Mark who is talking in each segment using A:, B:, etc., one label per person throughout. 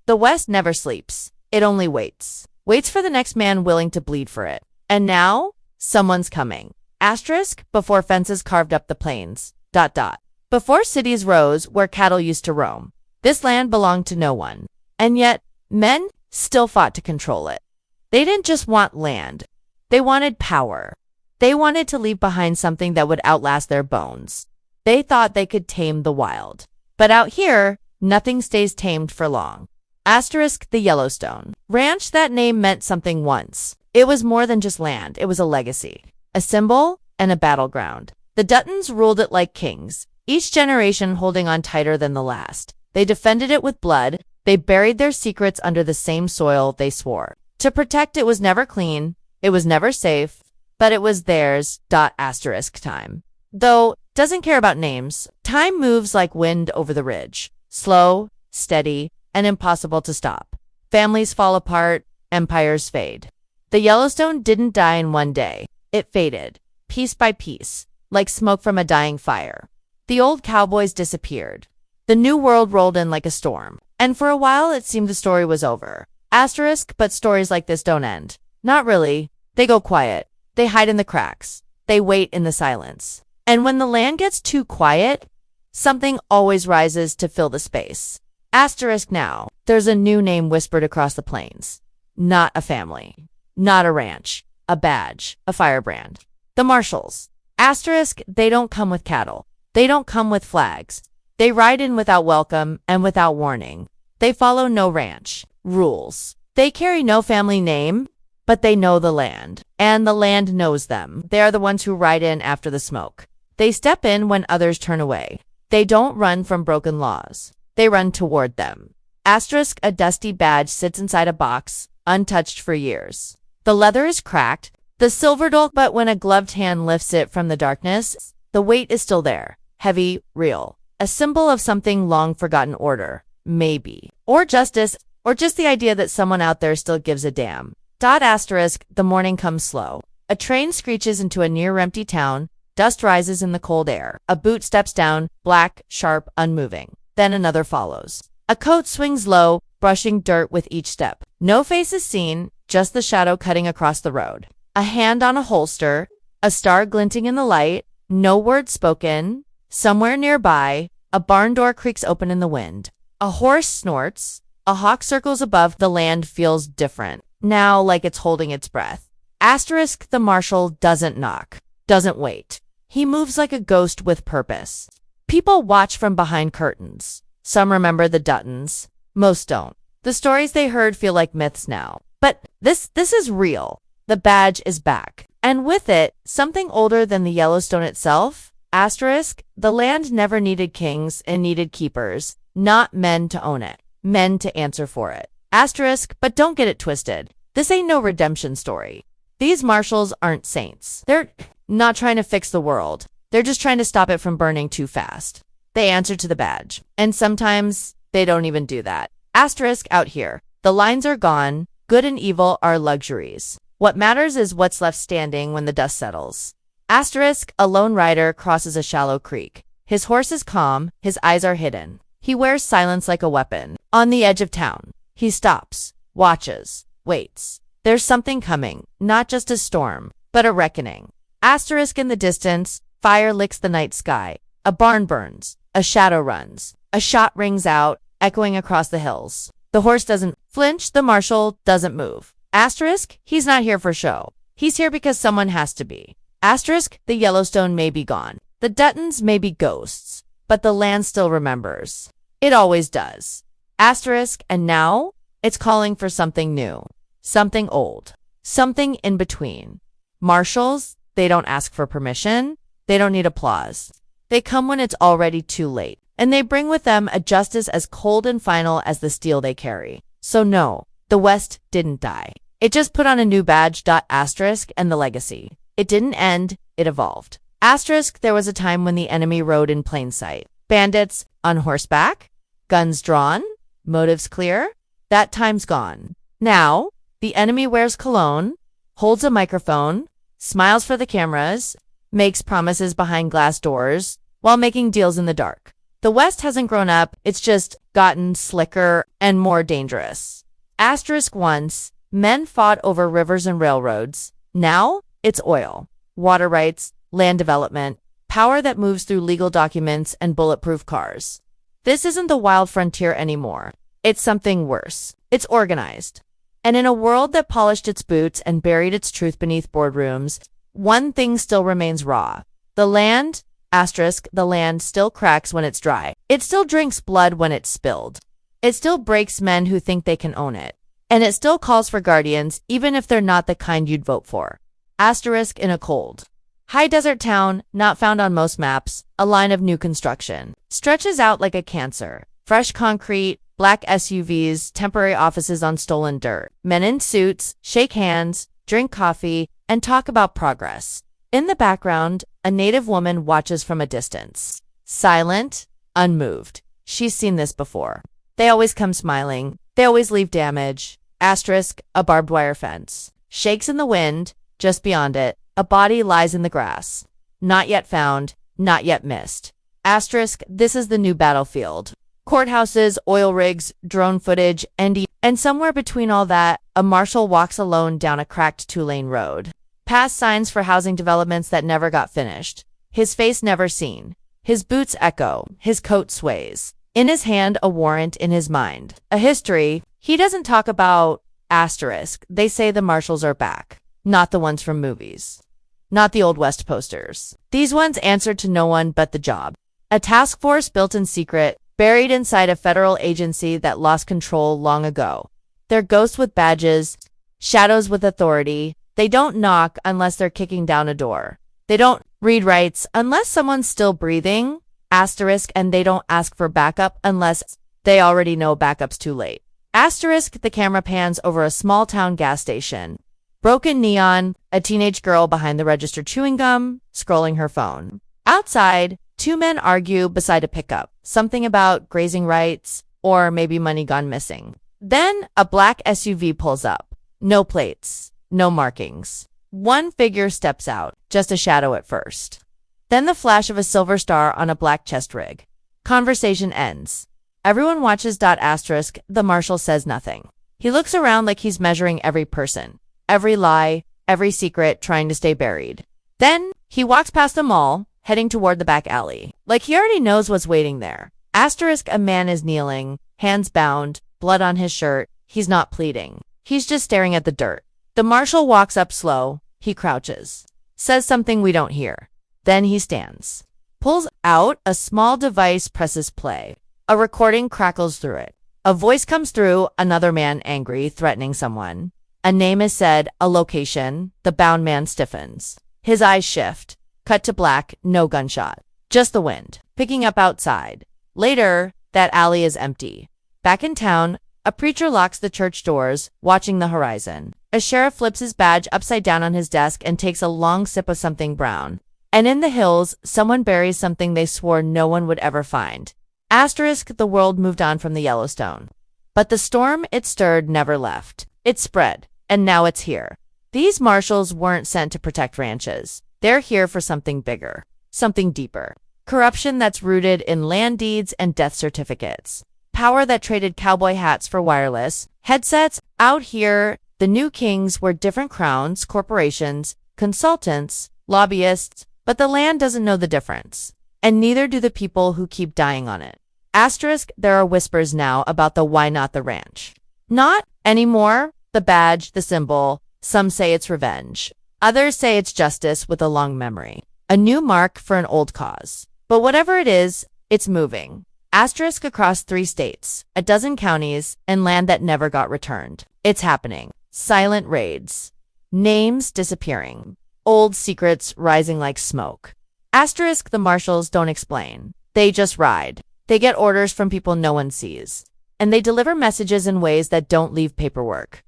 A: The West never sleeps. It only waits. Waits for the next man willing to bleed for it. And now, someone's coming. Asterisk, before fences carved up the plains. ... Before cities rose where cattle used to roam. This land belonged to no one. And yet, men still fought to control it. They didn't just want land. They wanted power. They wanted to leave behind something that would outlast their bones. They thought they could tame the wild. But out here, nothing stays tamed for long. Asterisk, the Yellowstone Ranch. That name meant something once. It was more than just land. It was a legacy, a symbol, and a battleground. The Duttons ruled it like kings, each generation holding on tighter than the last. They defended it with blood. They buried their secrets under the same soil they swore to protect. It was never clean. It was never safe, but it was theirs. Asterisk, time, though, doesn't care about names. Time moves like wind over the ridge, slow, steady, and impossible to stop. Families fall apart, empires fade. The Yellowstone didn't die in one day. It faded, piece by piece, like smoke from a dying fire. The old cowboys disappeared. The new world rolled in like a storm. And for a while, it seemed the story was over. Asterisk, but stories like this don't end. Not really. They go quiet. They hide in the cracks. They wait in the silence. And when the land gets too quiet, something always rises to fill the space. Asterisk, now, there's a new name whispered across the plains. Not a family. Not a ranch. A badge. A firebrand. The Marshals. Asterisk, they don't come with cattle. They don't come with flags. They ride in without welcome and without warning. They follow no ranch rules. They carry no family name, but they know the land. And the land knows them. They are the ones who ride in after the smoke. They step in when others turn away. They don't run from broken laws. They run toward them. Asterisk, a dusty badge sits inside a box, untouched for years. The leather is cracked, the silver dull, but when a gloved hand lifts it from the darkness, the weight is still there, heavy, real. A symbol of something long forgotten, order, maybe. Or justice, or just the idea that someone out there still gives a damn. Asterisk, the morning comes slow. A train screeches into a near-empty town. Dust rises in the cold air. A boot steps down, black, sharp, unmoving. Then another follows. A coat swings low, brushing dirt with each step. No face is seen, just the shadow cutting across the road. A hand on a holster, a star glinting in the light, no word spoken. Somewhere nearby, a barn door creaks open in the wind. A horse snorts. A hawk circles above. The land feels different, now like it's holding its breath. Asterisk, the marshal doesn't knock, doesn't wait. He moves like a ghost with purpose. People watch from behind curtains. Some remember the Duttons. Most don't. The stories they heard feel like myths now. But this is real. The badge is back. And with it, something older than the Yellowstone itself. Asterisk, the land never needed kings, it needed keepers. Not men to own it. Men to answer for it. Asterisk, but don't get it twisted. This ain't no redemption story. These marshals aren't saints. They're not trying to fix the world. They're just trying to stop it from burning too fast. They answer to the badge. And sometimes they don't even do that. Asterisk, out here, the lines are gone. Good and evil are luxuries. What matters is what's left standing when the dust settles. Asterisk, a lone rider crosses a shallow creek. His horse is calm. His eyes are hidden. He wears silence like a weapon. On the edge of town, he stops, watches, waits. There's something coming, not just a storm, but a reckoning. Asterisk, in the distance, fire licks the night sky. A barn burns. A shadow runs. A shot rings out, echoing across the hills. The horse doesn't flinch. The marshal doesn't move. Asterisk, he's not here for show. He's here because someone has to be. Asterisk, the Yellowstone may be gone. The Duttons may be ghosts, but the land still remembers. It always does. Asterisk, and now it's calling for something new, something old, something in between. Marshals, they don't ask for permission. They don't need applause. They come when it's already too late, and they bring with them a justice as cold and final as the steel they carry. So no, the West didn't die. It just put on a new badge. Asterisk, and the legacy. It didn't end, it evolved. Asterisk, there was a time when the enemy rode in plain sight. Bandits on horseback, guns drawn, motives clear. That time's gone. Now, the enemy wears cologne, holds a microphone, smiles for the cameras, makes promises behind glass doors, while making deals in the dark. The West hasn't grown up, it's just gotten slicker and more dangerous. Asterisk once, men fought over rivers and railroads. Now, it's oil, water rights, land development, power that moves through legal documents and bulletproof cars. This isn't the wild frontier anymore. It's something worse. It's organized. And in a world that polished its boots and buried its truth beneath boardrooms, one thing still remains raw. The land, the land still cracks when it's dry. It still drinks blood when it's spilled. It still breaks men who think they can own it. And it still calls for guardians, even if they're not the kind you'd vote for. In a cold, high desert town, not found on most maps, a line of new construction stretches out like a cancer. Fresh concrete, black SUVs, temporary offices on stolen dirt. Men in suits shake hands, drink coffee, and talk about progress. In the background, a native woman watches from a distance. Silent, unmoved. She's seen this before. They always come smiling. They always leave damage. A barbed wire fence. Shakes in the wind. Just beyond it, a body lies in the grass. Not yet found, not yet missed. This is the new battlefield. Courthouses, oil rigs, drone footage, and somewhere between all that, a marshal walks alone down a cracked two-lane road. Past signs for housing developments that never got finished. His face never seen. His boots echo. His coat sways. In his hand, a warrant. In his mind, a history. He doesn't talk about They say the marshals are back. Not the ones from movies. Not the Old West posters. These ones answer to no one but the job. A task force built in secret, buried inside a federal agency that lost control long ago. They're ghosts with badges, shadows with authority. They don't knock unless they're kicking down a door. They don't read rights unless someone's still breathing. And they don't ask for backup unless they already know backup's too late. The camera pans over a small town gas station. Broken neon, a teenage girl behind the register chewing gum, scrolling her phone. Outside, two men argue beside a pickup, something about grazing rights or maybe money gone missing. Then a black SUV pulls up. No plates, no markings. One figure steps out, just a shadow at first. Then the flash of a silver star on a black chest rig. Conversation ends. Everyone watches. The marshal says nothing. He looks around like he's measuring every person. Every lie, every secret trying to stay buried. Then he walks past them all, heading toward the back alley, like he already knows what's waiting there. A man is kneeling, hands bound, blood on his shirt. He's not pleading. He's just staring at the dirt. The marshal walks up slow. He crouches. Says something we don't hear. Then he stands. Pulls out a small device, presses play. A recording crackles through it. A voice comes through, another man angry, threatening someone. A name is said, a location. The bound man stiffens. His eyes shift. Cut to black, no gunshot. Just the wind, picking up outside. Later, that alley is empty. Back in town, a preacher locks the church doors, watching the horizon. A sheriff flips his badge upside down on his desk and takes a long sip of something brown. And in the hills, someone buries something they swore no one would ever find. The world moved on from the Yellowstone. But the storm it stirred never left. It spread. And now it's here. These marshals weren't sent to protect ranches. They're here for something bigger, something deeper. Corruption that's rooted in land deeds and death certificates. Power that traded cowboy hats for wireless headsets. Out here, the new kings were different crowns, corporations, consultants, lobbyists, but the land doesn't know the difference. And neither do the people who keep dying on it. There are whispers now about the why not the ranch. Not anymore. The badge, the symbol. Some say it's revenge. Others say it's justice with a long memory. A new mark for an old cause. But whatever it is, it's moving. Across 3 states, a dozen counties, and land that never got returned. It's happening. Silent raids. Names disappearing. Old secrets rising like smoke. The marshals don't explain. They just ride. They get orders from people no one sees. And they deliver messages in ways that don't leave paperwork.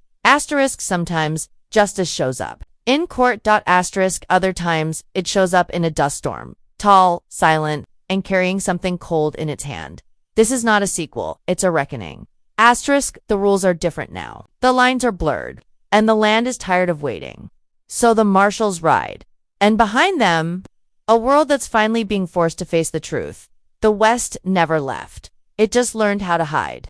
A: Sometimes justice shows up in court. Other times it shows up in a dust storm, tall, silent, and carrying something cold in its hand. This is not a sequel, it's a reckoning. The rules are different now. The lines are blurred, and the land is tired of waiting. So the marshals ride. And behind them, a world that's finally being forced to face the truth. The West never left. It just learned how to hide.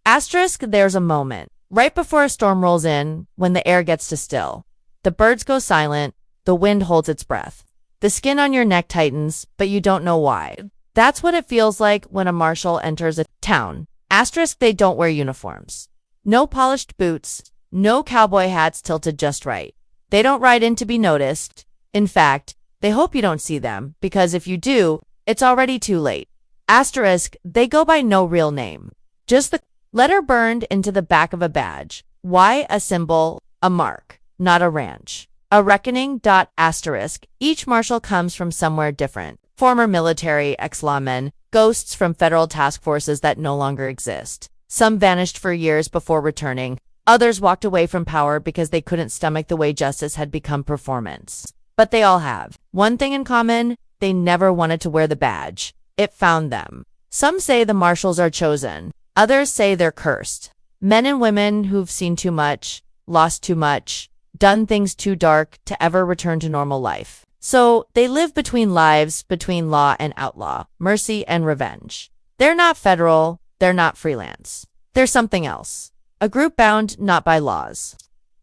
A: Asterisk, there's a moment, right before a storm rolls in, when the air gets to still. The birds go silent, the wind holds its breath. The skin on your neck tightens, but you don't know why. That's what it feels like when a marshal enters a town. Asterisk, they don't wear uniforms. No polished boots, no cowboy hats tilted just right. They don't ride in to be noticed. In fact, they hope you don't see them, because if you do, it's already too late. Asterisk, they go by no real name. Just the letter burned into the back of a badge. Why a symbol, a mark, not a ranch? A reckoning. Asterisk, each marshal comes from somewhere different. Former military, ex-lawmen, ghosts from federal task forces that no longer exist. Some vanished for years before returning. Others walked away from power because they couldn't stomach the way justice had become performance. But they all have one thing in common: they never wanted to wear the badge. It found them. Some say the marshals are chosen. Others say they're cursed. Men and women who've seen too much, lost too much, done things too dark to ever return to normal life. So they live between lives, between law and outlaw, mercy and revenge. They're not federal. They're not freelance. They're something else. A group bound not by laws,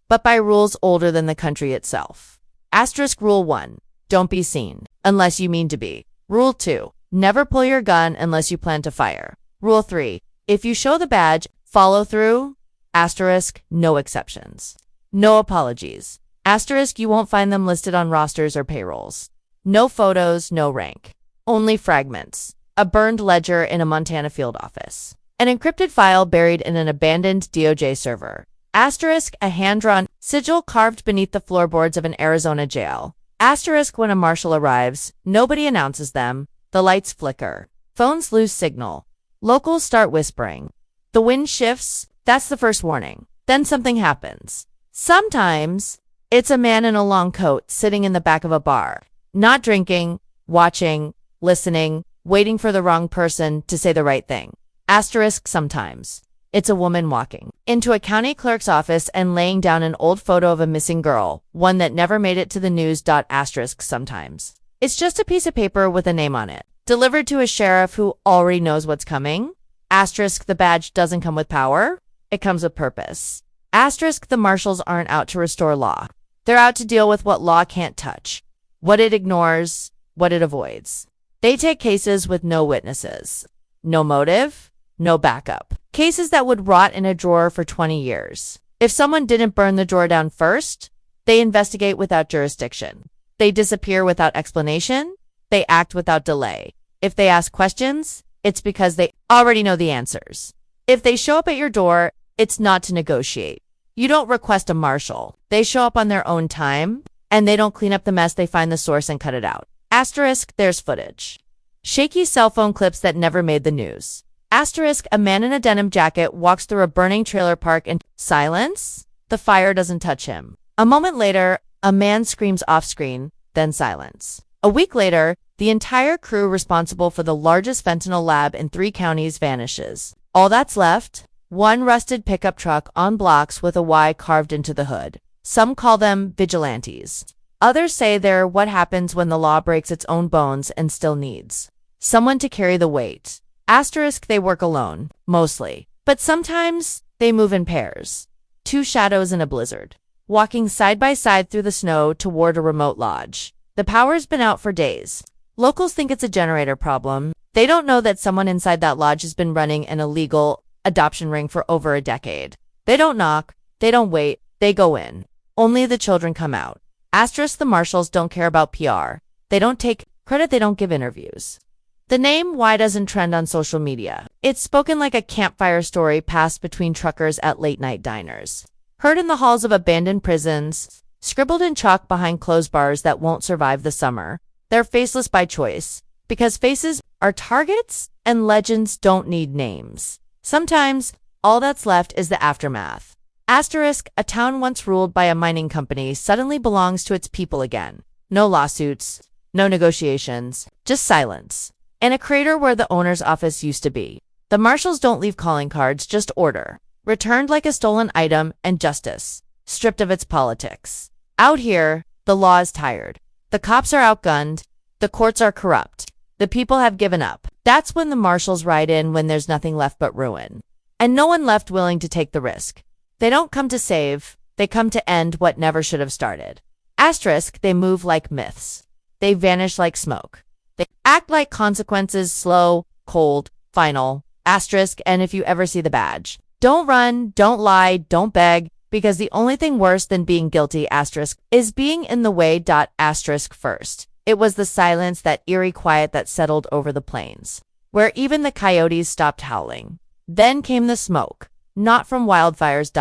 A: but by rules older than the country itself. Asterisk, Rule 1. Don't be seen, unless you mean to be. Rule 2. Never pull your gun unless you plan to fire. Rule 3. If you show the badge, follow through. Asterisk, no exceptions. No apologies. Asterisk, you won't find them listed on rosters or payrolls. No photos, no rank. Only fragments. A burned ledger in a Montana field office. An encrypted file buried in an abandoned DOJ server. Asterisk, a hand-drawn sigil carved beneath the floorboards of an Arizona jail. Asterisk, when a marshal arrives, nobody announces them. The lights flicker. Phones lose signal. Locals start whispering. The wind shifts. That's the first warning. Then something happens. Sometimes it's a man in a long coat sitting in the back of a bar, not drinking, watching, listening, waiting for the wrong person to say the right thing. Asterisk, sometimes it's a woman walking into a county clerk's office and laying down an old photo of a missing girl, one that never made it to the news. Asterisk, sometimes it's just a piece of paper with a name on it, delivered to a sheriff who already knows what's coming. Asterisk, the badge doesn't come with power. It comes with purpose. Asterisk, the marshals aren't out to restore law. They're out to deal with what law can't touch, what it ignores, what it avoids. They take cases with no witnesses, no motive, no backup. Cases that would rot in a drawer for 20 years. If someone didn't burn the drawer down first, they investigate without jurisdiction. They disappear without explanation. They act without delay. If they ask questions, it's because they already know the answers. If they show up at your door, it's not to negotiate. You don't request a marshal. They show up on their own time, and they don't clean up the mess. They find the source and cut it out. Asterisk, there's footage. Shaky cell phone clips that never made the news. Asterisk, a man in a denim jacket walks through a burning trailer park in silence. The fire doesn't touch him. A moment later, a man screams off-screen, then silence. A week later, the entire crew responsible for the largest fentanyl lab in 3 counties vanishes. All that's left? One rusted pickup truck on blocks with a Y carved into the hood. Some call them vigilantes. Others say they're what happens when the law breaks its own bones and still needs someone to carry the weight. Asterisk, they work alone, mostly. But sometimes they move in pairs. 2 shadows in a blizzard, walking side by side through the snow toward a remote lodge. The power's been out for days. Locals think it's a generator problem. They don't know that someone inside that lodge has been running an illegal adoption ring for over a decade. They don't knock. They don't wait. They go in. Only the children come out. Asterisk, the marshals don't care about PR. They don't take credit. They don't give interviews. The name Y doesn't trend on social media. It's spoken like a campfire story passed between truckers at late-night diners. Heard in the halls of abandoned prisons, scribbled in chalk behind closed bars that won't survive the summer. They're faceless by choice, because faces are targets and legends don't need names. Sometimes, all that's left is the aftermath. Asterisk, a town once ruled by a mining company suddenly belongs to its people again. No lawsuits, no negotiations, just silence. In a crater where the owner's office used to be. The marshals don't leave calling cards, just order. Returned like a stolen item, and justice, stripped of its politics. Out here, the law is tired. The cops are outgunned. The courts are corrupt. The people have given up. That's when the marshals ride in when there's nothing left but ruin. And no one left willing to take the risk. They don't come to save, they come to end what never should have started. Asterisk, they move like myths. They vanish like smoke. They act like consequences, slow, cold, final. Asterisk, and if you ever see the badge, don't run, don't lie, don't beg, because the only thing worse than being guilty, asterisk, is being in the way, asterisk first. It was the silence, that eerie quiet that settled over the plains, where even the coyotes stopped howling. Then came the smoke, not from wildfires,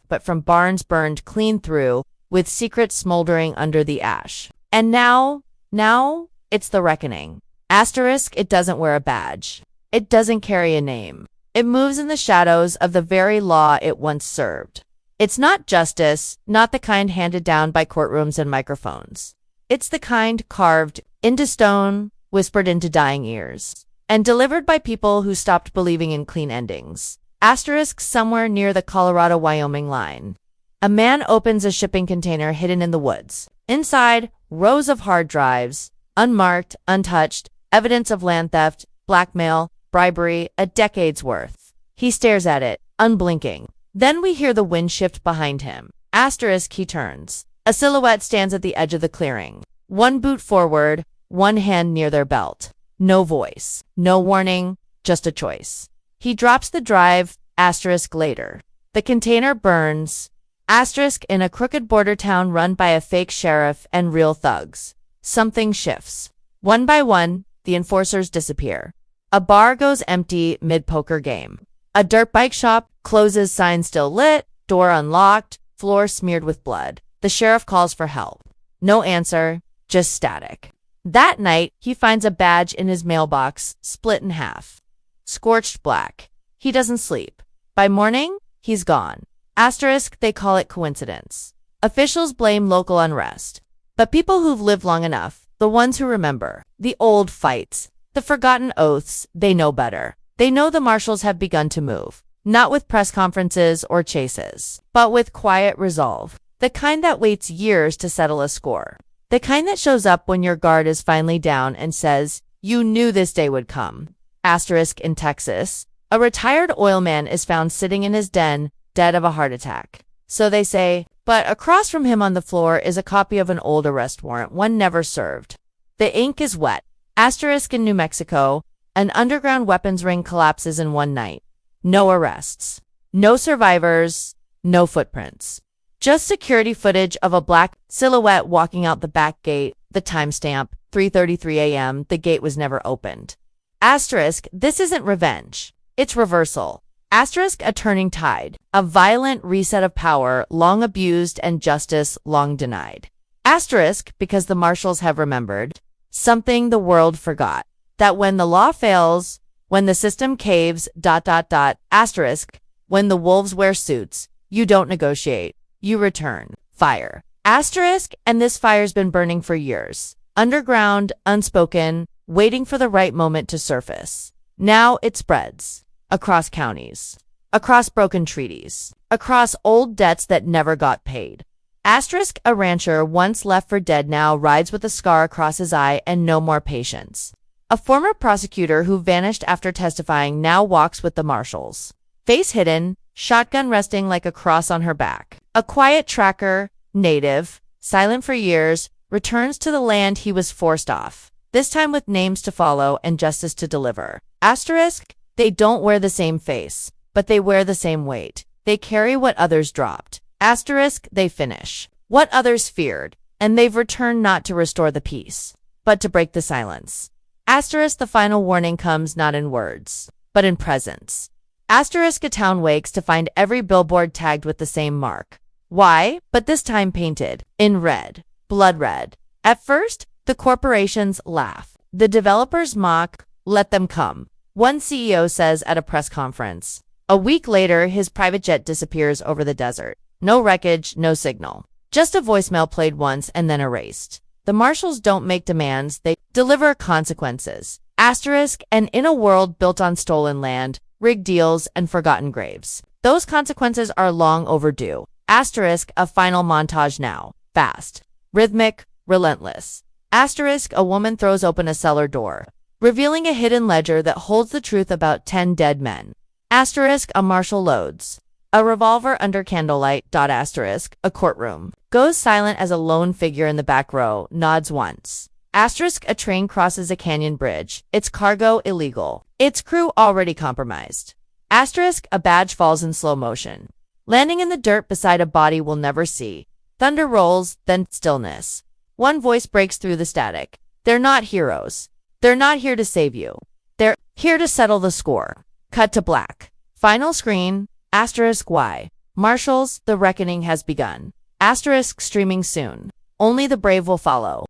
A: but from barns burned clean through, with secrets smoldering under the ash. And now, it's the reckoning. Asterisk, it doesn't wear a badge. It doesn't carry a name. It moves in the shadows of the very law it once served. It's not justice, not the kind handed down by courtrooms and microphones. It's the kind carved into stone, whispered into dying ears, and delivered by people who stopped believing in clean endings. Asterisk, somewhere near the Colorado-Wyoming line, a man opens a shipping container hidden in the woods. Inside, rows of hard drives, unmarked, untouched, evidence of land theft, blackmail, bribery, a decade's worth. He stares at it, unblinking. Then we hear the wind shift behind him. Asterisk, he turns. A silhouette stands at the edge of the clearing. One boot forward, one hand near their belt. No voice, no warning, just a choice. He drops the drive, asterisk later. The container burns, asterisk in a crooked border town run by a fake sheriff and real thugs. Something shifts. One by one, the enforcers disappear. A bar goes empty mid-poker game. A dirt bike shop closes, sign still lit, door unlocked, floor smeared with blood. The sheriff calls for help. No answer, just static. That night, he finds a badge in his mailbox, split in half. Scorched black. He doesn't sleep. By morning, he's gone. Asterisk, they call it coincidence. Officials blame local unrest. But people who've lived long enough, the ones who remember, the old fights, the forgotten oaths, they know better. They know the marshals have begun to move. Not with press conferences or chases, but with quiet resolve. The kind that waits years to settle a score. The kind that shows up when your guard is finally down and says, you knew this day would come. Asterisk, in Texas, a retired oil man is found sitting in his den, dead of a heart attack. So they say, but across from him on the floor is a copy of an old arrest warrant, one never served. The ink is wet. Asterisk, in New Mexico, an underground weapons ring collapses in one night. No arrests. No survivors. No footprints. Just security footage of a black silhouette walking out the back gate, the timestamp, 3:33 a.m., the gate was never opened. Asterisk, this isn't revenge. It's reversal. Asterisk, a turning tide, a violent reset of power long abused and justice long denied. Asterisk, because the marshals have remembered something the world forgot, that when the law fails, when the system caves, asterisk, when the wolves wear suits, you don't negotiate. You return. Fire. Asterisk, and this fire's been burning for years. Underground, unspoken, waiting for the right moment to surface. Now it spreads. Across counties. Across broken treaties. Across old debts that never got paid. Asterisk, a rancher once left for dead now rides with a scar across his eye and no more patience. A former prosecutor who vanished after testifying now walks with the marshals. Face hidden, shotgun resting like a cross on her back. A quiet tracker, native, silent for years, returns to the land he was forced off, this time with names to follow and justice to deliver. Asterisk, they don't wear the same face, but they wear the same weight. They carry what others dropped. Asterisk, they finish what others feared, and they've returned not to restore the peace, but to break the silence. Asterisk, the final warning comes not in words, but in presence. Asterisk, a town wakes to find every billboard tagged with the same mark. Why? But this time painted in red, blood red. At first, the corporations laugh. The developers mock, let them come. One CEO says at a press conference. A week later, his private jet disappears over the desert. No wreckage, no signal. Just a voicemail played once and then erased. The marshals don't make demands, they deliver consequences. Asterisk, and in a world built on stolen land, rigged deals, and forgotten graves, those consequences are long overdue. Asterisk, a final montage now. Fast. Rhythmic. Relentless. Asterisk, a woman throws open a cellar door. revealing a hidden ledger that holds the truth about 10 dead men. Asterisk, a marshal loads. A revolver under candlelight. Asterisk, a courtroom. Goes silent as a lone figure in the back row, nods once. Asterisk, a train crosses a canyon bridge. Its cargo illegal. Its crew already compromised. Asterisk, a badge falls in slow motion, landing in the dirt beside a body we'll never see. Thunder rolls, then stillness. One voice breaks through the static. They're not heroes. They're not here to save you. They're here to settle the score. Cut to black. Final screen. Asterisk, why? Marshals, the reckoning has begun. Asterisk, streaming soon. Only the brave will follow.